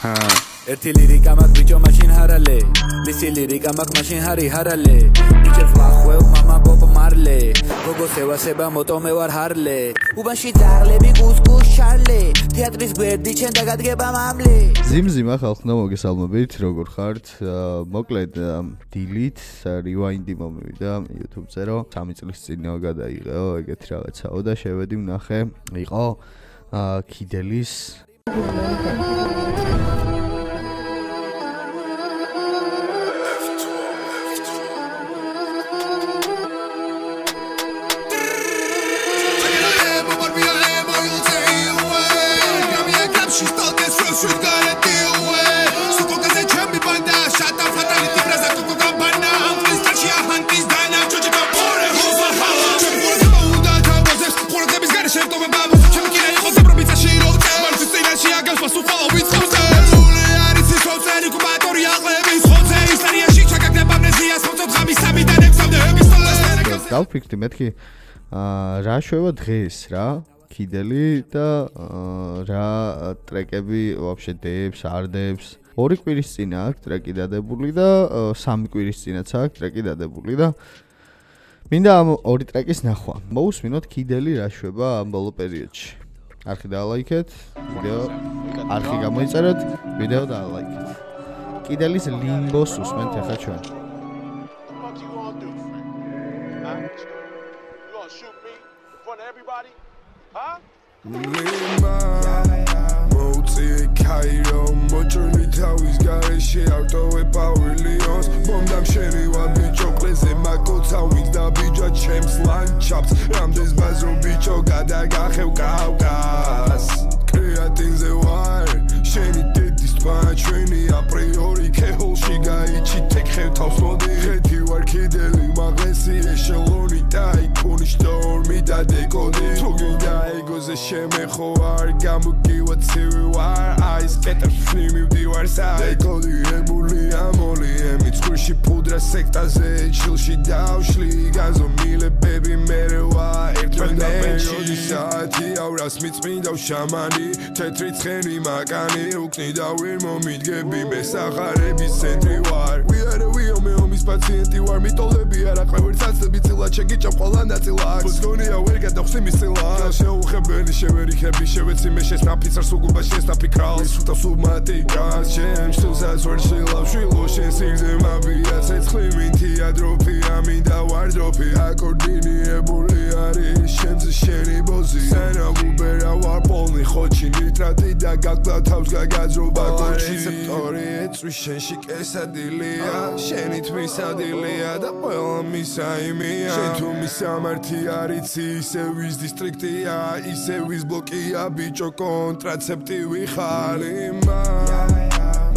ერთი ლირიკა მაგ ბიჭო მაშინ ჰარალე მისი ლირიკა მაგ მაშინ ჰარი ჰარალე ბიჭებს ლახვევ მამა ბობ მარლე გოგო სევასება მოტო მე ვარ ჰარლე უბანში ძაღლები კუსკუს შარლე თეატრის გვერდი ჩვენ დაგადგება მამლე ზიმზიმა ხალხნა მოგესალმებით როგორ ხართ მოკლედ დილით რივაინდი მომივიდა YouTube-ზე რომ 3 წლის წინაა გადაიღეო ეგეთი რაღაცაო და შევედი ვნახე იყო კიდელის დავფიქრდი მეთქი რა შევა დღეს რა კიდელი და რა ტრეკები ვაფშე დებს არ დებს ორი კვირის წინა აქვს ტრეკი დადებული და 3 კვირის წინაც აქვს ტრეკი დადებული და მინდა ამ ორი ტრეკის ნახვა მოусმინოთ კიდელი რა შევა ამ ბოლო პერიოდში არხი დაალაიქეთ ვიდეო არხი გამოიწერეთ ვიდეო დაალაიქეთ კიდელის ლიმბოს უსმენთ ახლა ჩვენ Everybody, huh? Moti Cairo, motorni tavis gareshi autove pavilions Bomdam sheni wa bicho kleze mako tavis da bija chems landschaft Ramdes bazro bicho gadagakhev Kavkaz Kreatinze var sheni dedis tvanchveni a priori keholshi gaichi tekhev tavs modi kheti var kideli maglesi echeloni da ikoni shtormi da dekodi Tuginda egoze shemekho var gamugiwa tsivi var Ice better fnimi vdivar sa Dekodi ebuli amoli Emitskrishi pudra sektaze Chilshi davshli Gazo mile baby mere var Ertwenda periodi saati Avras mitsmindav shamani Tetri tcheni magani Ukni davir momidgebi Mesakharebi centri var We are we homis pacienti var Mitolebi ara qvevert satslebi tsila Chegicham qola natsila Buzgonia ვერ გადახსი მისილა შეუხებელი შევერიხები შევეცი მე შესნაფიცარ სუგუბა შესნაფიქრალ სულთა სუმატიკა ჩემს სულსაც ვერ შილავშილო შესიგზე მავია ცეცხლი მინთი ადროფია მინდა ვარდროფი აკორდინიებული არის შენზე შენი ბოზი სანამუბერა ვარ პოლნი ხოჩი ნიტრატი და გაგდა თავს გაგაძრობა კოჩი რეცეპტორი ეწვის შენში კესადილია შენი თმის ადილია და ყველა მისაიმია შენ თუ მისამართი არიცი Issevis districtia, Issevis blockia, bicho contraceptivi Halima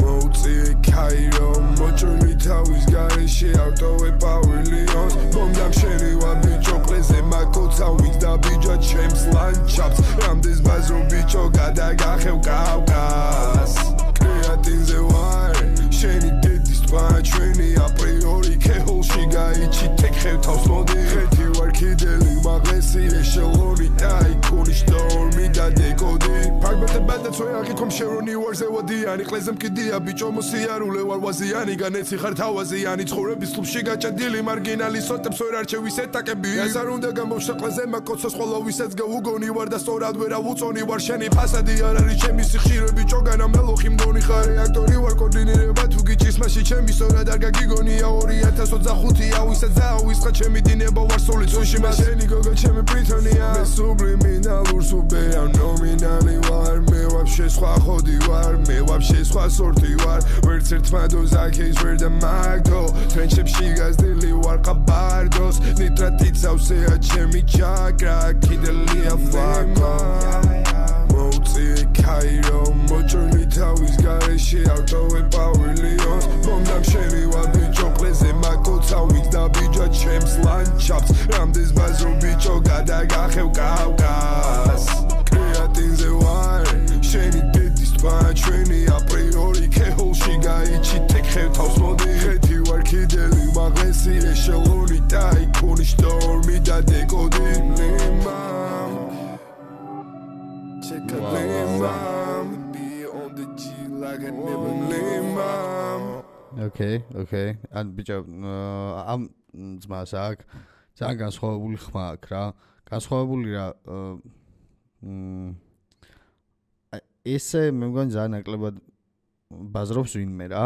Moti Cairo, motorni tavis gareshi autove pavilions Bomdam sheni wa bicho kleze mako tavis da bija chems landschaft Ramdes bazro bicho gadagakhev Kavkaz Kreatinze var sheni dedis tvanchveni a priori keholshi gaichi tekhev tavs modi kheti var kideli maglesi echeloni da ikoni shtormi da dekodi Pagmete banda tsoyagi kom sheroni var zevadiyani qlezem kidia bicho mosiarule var waziyani ganetsi khar tavaziyani tsurebis klubshi gaჭადილი marginali sotebs ვერ არჩევის ეტაკები ეს არ უნდა გამოშეყლეზე მაკოცოს ყოლა ვისაც გაუგონი ვარ და სწორად ვერა უწონი ვარ შენი ფასადი არ არის ჩემი სიხშირე ბიჭო განა მელოხი მგონი ხარ რეაქტორი ვარ კოორდინირება თუ გიჭის მასში ჩემი სწორად არ გაგიგონია 2025-ია ვისაც დაავისხა ჩემი დინება ვარ სული წუში მას შენი გოგო ჩემი პრიტონია მე სუბრიმინალურ სუპერა ნომინალი ვარ მე ვაფშე სხვა ხოდი ვარ მე ვაფშე სხვა სორტი ვარ ვერც ერთმა დოზაკის ვერ და მაგდო ფრენჩებში გაზდილი ვარ ყაბარდოს ნიტრატით სავსეა ჩემი ჩაკრა კიდელია ფაკო Moti Cairo, motorni tavis gareshi autove pavilions Bomdam sheni wa bicho kleze mako tavis da bija chems landschaft Ramdes bazro bicho gadagakhev Kavkaz Kreatinze var sheni dedis tvanchveni a priori keholshi gaichi tekhev tavs modi kheti var kideli maglesi echeloni da ikoni shtormi da dekodi Check a mom, be on the G I can never leave mom. Okay. ან ბიჭო ამ ძმას აქ ძალიან განსხვავებული ხმა აქვს რა. განსხვავებული რა ესე მე მგონი ძალიან ნაკლებად ბაზრობს ვინმე რა.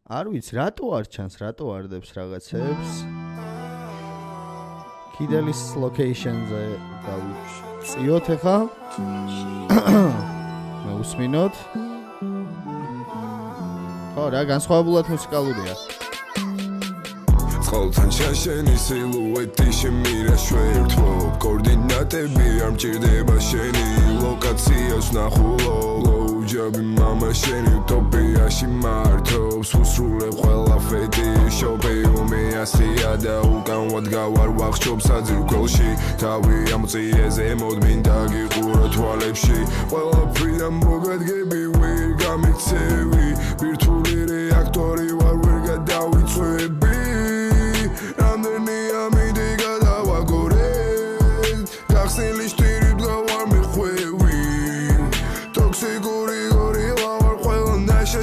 არ ვიცი რატო არ ჩანს, რატო არდებს რაღაცებს. კიდელის location-ზე დავიწიოთ ახლა. მე უსმინოთ. ხო რა განსხვავებულად მუსიკალურია. Წყალთან შაშენი სილუეტი შემირა შვერთვობ კოორდინატები არ მჭირდება შენი ლოკაციას ნახულო ლოუჯაბი მამა შენი უტოპიაში მართობს უსრულებ ყველა ფეტიშობი უმეასია და უკანვად გავარ ვახშობ საძირკველში თავი ამოწიეზე მოდმინდა გიყურა თვალებში ყველაფრიდან მოგადგები ვერ გამიქცევი ვირტუალური რეაქტორი ვარ ვერ გადავიწვევი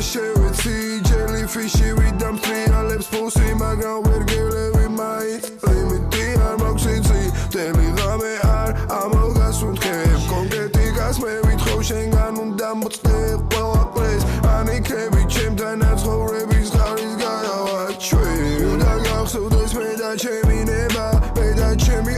შევეცი ჯელიფიში ვიდამ ტრიალებს ფულსი მაგრამ ვერ გელევი მაინც ლიმიტი არ მაქვს იცი მთელი ღამე არ ამალგას უთქებ კონკრეტიკას მე ვითხოვ შენგან უნდა მოწდებ ყველა დღეს ან იქნები ჩემთან აცხოვრების ღარის გადავაჩვევ უნდა გავხსოვდეს მე და ჩემი ნება მე და ჩემი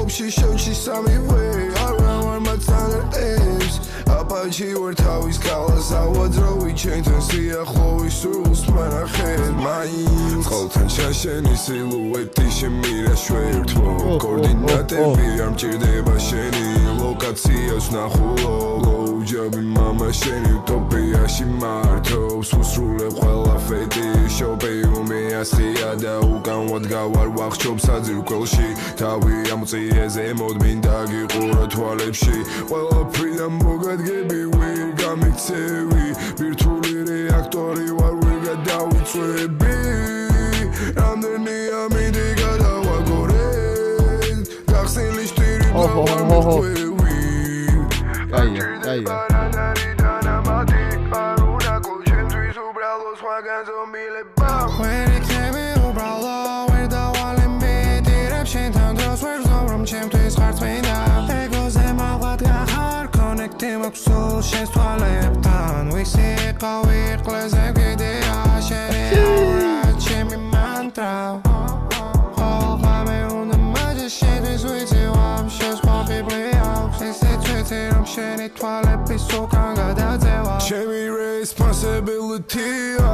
ოფში შევში სამივე არ ვარ მათთან ერთებს აპაჩი ვარ თავის კალას ავაძრავი ჩემთან სიახლოვის სულს მანახეთ მაინც წყალთან შაშენი სილუეტი შემირა შვერთვო კოორდინატები არ მჭირდება შენი ლოკაციას ნახულო ლოუჯაბი მამა შენი უტოპიაში მართობს უსრულებ ყველა ფეტიშობი უმეასია და უკანვად გავარ ვახშობ საძირკველში თავი ამოწიეზე მოდმინდა გიყურა თვალებში ყველაფრიდან მოგადგები ვერ გამიქცევი ვირტუალური რეაქტორი ვარ ვერ გადავიწვევი რამდენი ამინდი გადავაგორებ გახსნილი შტირი ვარ მოხვევი კაია ვერ იქნები უბრალო ვერ დავალები დირებ შენთან დროს ვერ ზღვრობ ჩემთვის ხარ წმინდა ეგოზე მაღლად გახარ კონექტი მაქვს სულ შენს თვალებთან ვისი ყავი ყლეზე გიდეა შენი აურა ჩემი მანტრა ხოლმე უნდა მაჯე შენთვის ვიცი ვამ შენს ყვავიბლია ესეც ვიცი რომ შენი თვალების უკან გადაძევა ჩემი responsibility-ა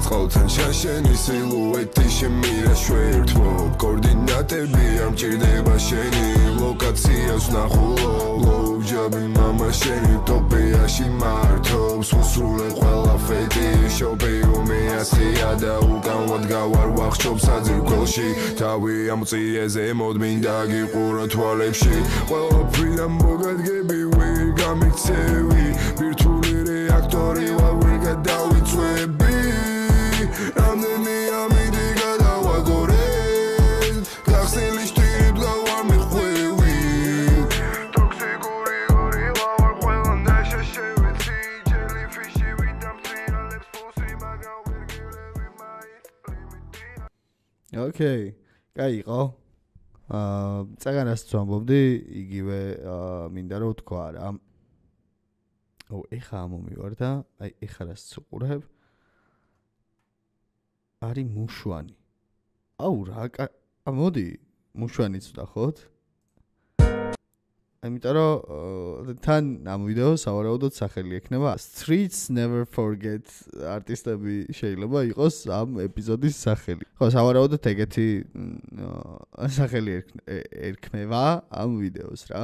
წყალთან შაშენი სილუეტი შემირა შვერთვო კოორდინატები არ მჭირდება შენი ლოკაციას ნახულო ლოუჯაბი მამა შენი უტოპიაში მართობს უსრულებ ყველა ფეტიშობი უმეასია და უკანვად გავარ ვახშობ საძირკველში თავი ამოწიეზე მოდმინდა გიყურა თვალებში ყველაფრიდან მოგადგები ვერ გამიქცევი ვირტუალური რეაქტორი ვარ ვერ გადავიწვევი რამდენი ამინდი გადავაგორებ გახსნილი შტირი ვარ მიხვევი ტოქსიკური გორილა ვარ ყველანდა შევეცი ჯელიფიში ვიდამ ტრიალებს ფულსი მაგრამ ვერ გელევი მაინც ლიმიტი ოკეი კაი იყო წაგანას ვამბობდი იგივე მინდა რომ თქვა რა ეხა მომივარ და აი ეხა რას ვუყურებ არის მუშვანი აუ რა მოდი მუშვანიც ვნახოთ ამიტომ რომ თან ამ ვიდეოს სავარაუდოდ სახელი ექნება Streets Never Forget არტისტები შეიძლება იყოს ამ ეპიზოდის სახელი ხო სავარაუდოდ ეგეთი სახელი ერქმევა ამ ვიდეოს რა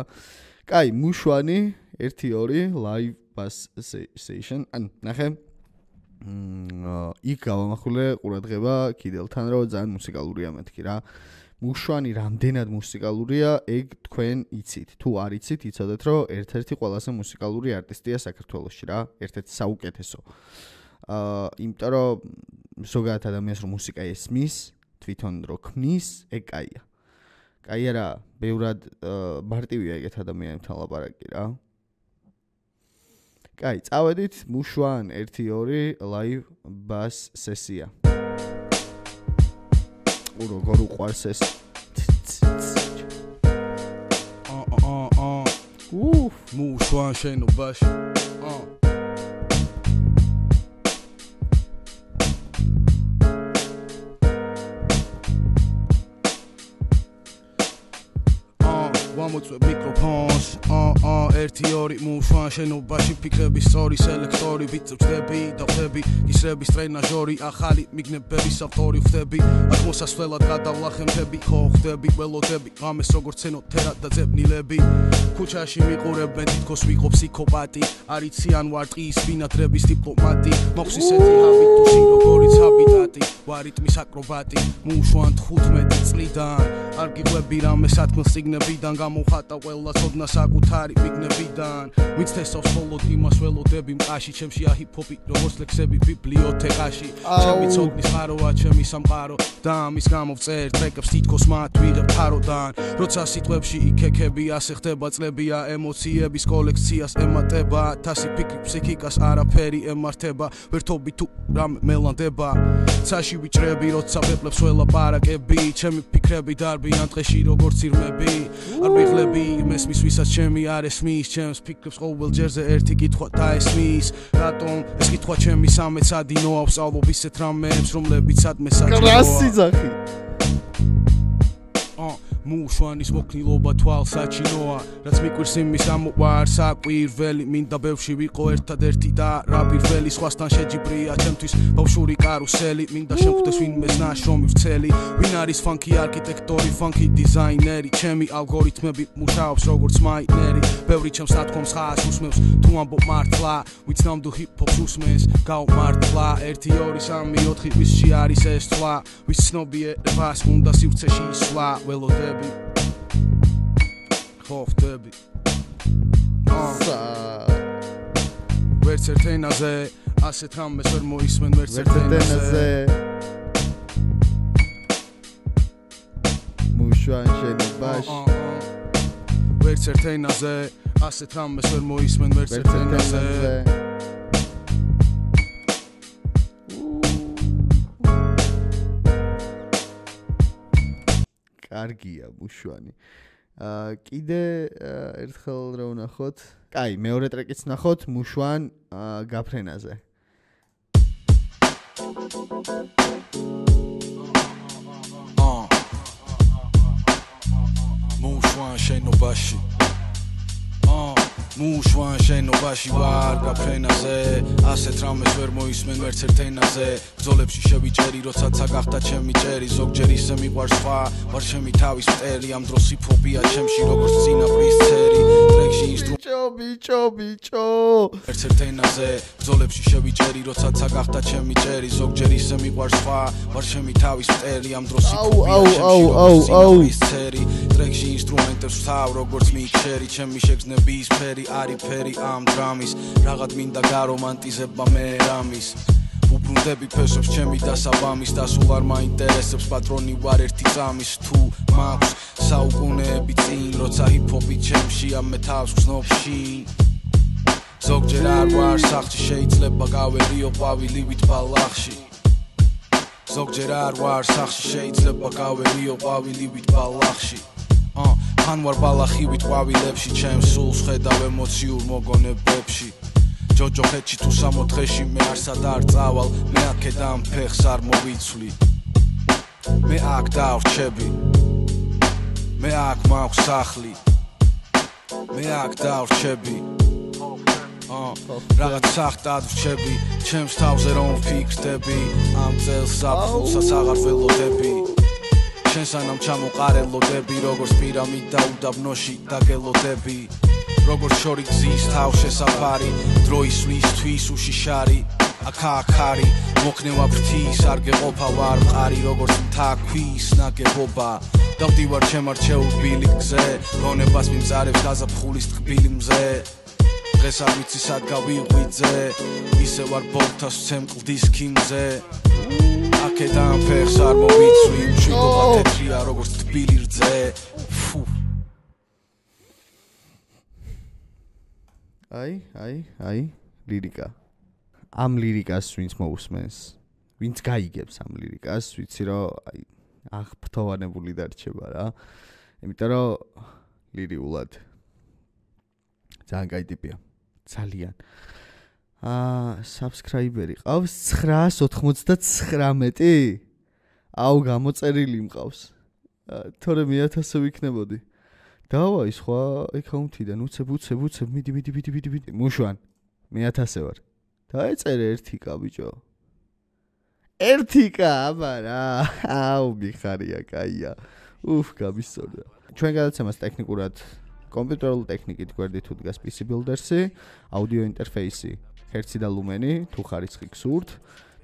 კაი მუშვანი 1-2 live bass session ან ნახე იქ გავამახვილე ყურადღება კიდელთან რომ ძალიან მუსიკალურია მეთქი რა მუშვანი რამდენად მუსიკალურია ეგ თქვენ იცით თუ არ იცით იცოდეთ რომ ერთ-ერთი ყველაზე მუსიკალური არტისტია საქართველოში რა ერთ-ერთი საუკეთესო იმიტომ რომ ზოგადად ადამიანს რომ მუსიკა ესმის თვითონ რო ქმნის ეგ კაია კაია რა ბევრად მარტივია ეგეთ ადამიანებთან ლაპარაკი რა კაი, წავედით მუშვან 1-2 live bass სესია. როგორ უყვარს ეს? მუშვან შენობაში. ვამოწვევ მიკროფონს, 1-2 მუშვან შენობაში ფიქრების სწორი სელექტორი ვიწევდები და ხდები ისრების ტრენაჟორი ახალი მიგნებების ავტორი ხდები აქ მოსასვლელად გადავლახემთები ხო ხდები ველოდები ღამეს როგორც ცენოთერა და ძებნილები ქუჩაში მიყურებენ თითქოს ვიყო ფსიქოპატი არიცი ან ვარ ტყის ბინადრების დიპლომატი მოხს ისეთი ჰაბიტუსი როგორიც ჰაბიტატი ვარიტმის აკრობატი მუშვან 15 წლიდან არ გიყვები რამე სათქმელს სიგნებიდან გამოვხატა ყველა ცოდნა საკუთარი მიგნებიდან ვინც თესავს მხოლოდ იმას ველოდები მყაში ჩემში ჰიპ-ჰოპი როგორც ლექსები ბიბლიოთეკაში ჩემი ცოდნის ხაროა ჩემი სამყარო და ამის გამო ვწერ ტრეკებს თითქოს მათ ვიღებ თაროდან როცა სიტყვებში იქექები ასე ხდება წლებია ემოციების კოლექციას ემატება თასი ფიქრი ფსიქიკას არაფერი ემართება ვერთობი თუ რამე მელანდება ცაში ვიჭრები როცა ვეპლებს ველაპარაკები ჩემი ფიქრები დარბიან დღეში როგორც ირმები არ ვიღლები მესმის ვისაც ჩემი არ ესმის ჩემს ფიქრებს ყოველ ჯერზე ერთი კითხვა დაესმის რატომ ეს კითხვა ჩემი სამეცადინო ავსწავლობ ისეთ რამეებს რომლებიც სადმე საჭიროა მუშვანის მოქნილობა თვალსაჩინოა რაც მიკვირს იმის ამოვარ საკვირველი მინდა ბევში ვიყო ერთადერთი და რა პირველი სხვასთან შეჯიბრია ჩემთვის ბავშვური კარუსელი მინდა შევხვდეს ვინმეს ნაშრომი ვრცელი ვინ არის ფანკი არქიტექტორი ფანკი დიზაინერი ჩემი ალგორითმები მუშაობს როგორც მაინერი ბევრი ჩემს ნათქვამს ხას უსმევს თუ ამბობ მართლა ვიც ნამდვილ ჰიპ-ჰოპს უსმენს გავმართლა 1-2-3-4 ვისში არის ეს თვლა ვის ცნობიერებას უნდა სივრცეში ისვლა ველოდები ხო ხდები ვერც ერთ ენაზე ასეთ რამეს ვერ მოისმენ ვერც ერთ ენაზე მუშვან შენობაში ვერც ერთ ენაზე ასეთ რამეს ვერ მოისმენ ვერც ერთ ენაზე კარგია მუშვანი. კიდე ერთხელ რა ვნახოთ? კაი, მეორე ტრეკიც ვნახოთ მუშვან გაფრენაზე. მუშვან შენობაში. მუშვან შენობაში ვარ გაფრენაზე ასეთ რამეს ვერ მოისმენ ვერც ერთ ენაზე ბრძოლებში შევიჭერი როდესაც გახდა ჩემი ჭერი ზოგჯერ ისე მიყვარს სხვა ვარ ჩემი თავის მტერი ამ დროს ჰიპ-ჰოპია ჩემში როგორც წინაპრის ცერი ტრეკში ბიჭო ვერც ერთ ენაზე ბრძოლებში შევიჭერი როდესაც გახდა ჩემი ჭერი ზოგჯერ ისე მიყვარს სხვა ვარ ჩემი თავის მტერი ამ დროს ჰიპ-ჰოპია ჩემში როგორც წინაპრის ცერი ტრეკში ინსტრუმენტებს ვთავ როგორც მიქსერი ჩემი შეგრძნების ფერი არიფერი ამ დრამის რაღაც მინდა გარომანტიზება მე რამის უბრუნდები ფესობს ჩემი დასაბამის და სულ არ მაინტერესებს პატრონი ვარ ერთი წამის თუ მაქვს საუკუნეები წინ როცა ჰიპ-ჰოპი ჩემშია მე თავს გზნობში ზოგჯერ არ ვარ სახლში შეიძლება გავერიო ყვავილივით ბალახში ზოგჯერ არ ვარ სახლში შეიძლება გავერიო ყვავილივით ბალახში ან ვარ ბალახივით ყვავილებში ჩემს სულს ხედავ ემოციურ მოგონებებში ჯოჯოხეთში თუ 60 დღეში მე არსად არ წავალ მე აქედან ფეხს არ მოვიცვლი მე აქ დავრჩები მე აქ მაქვს სახლი მე აქ დავრჩები რაღაც სახტად ვრჩები ჩემს თავზე რომ ვფიქრდები ამ წელს საფხულსაც აღარ ველოდები შენ სანამ ჩამოყარელოდები როგორც პირამიდა უდაბნოში დაგელოდები როგორც შორი გზის თავშესაფარი დროის სვლისთვის უშიშარი აქა-აქარი მოქნევა ფრთის არ გეყოფა ვარ მყარი როგორც მთა-ქვის ნაგებობა დავდივარ ჩემ არჩეულ ბილიკზე გონებას მიმზარებს გაზაფხულის ტკბილი მზე დღეს არ ვიცი სად გავიღვიძე ისე ვარ ბოლთას ვცემ კლდის ქიმზე აქედან ფეხს არ მოვიცვი მშვიდობა თეთრია როგორც თბილი რძე აი ლირიკა. ამ ლირიკას ვინც მოусმენს, ვინც გაიგებს ამ ლირიკას, ვიცი რომ აი აღფრთოვანებული დარჩება რა. იმიტომ რომ ლირიულად ძალიან კაი ტიპია. ძალიან. Subscriber-ი ყავს 999. აუ გამოწერილი მყავს. თორე 1000 ვიქნებოდი. დავაი სხვა აკაუნთიდან უცებ მიდი. მუშვან 1000 ვარ. დაეწერე 1k ბიჭო. 1k აბა რა. აუ მიხარია, კაია. გამისწორდა. ჩვენ გადაცემას ტექნიკურად კომპიუტერული ტექნიკით გვერდით თუ დგას PC Builder-ი, აუდიო ინტერფეისი, ჰერცი და ლუმენი, თუ ხარისხი გსურთ.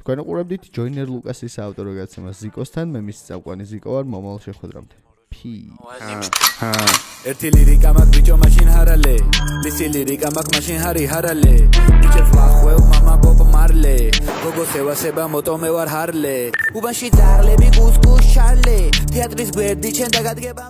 თქვენ უყურებდით ჯოინერ ლუკასის ავტორო გადაცემას ზიკოსთან, მე მის წამყვანი ზიკო ვარ, მომავალ შეხვედრამდე. ერთი ლირიკა მაგ ბიჭო მაშინ ჰარალე ლისი ლირიკა მაგ მაშინ ჰარალე ბიჭო ფლახვე მამა ბობ მარლე გოგო სევასება მოტო მე ვარ ჰარლე უბანში დაღლები კუსკუს შარლე თეატრის გვერდი ჩენ დაგადგება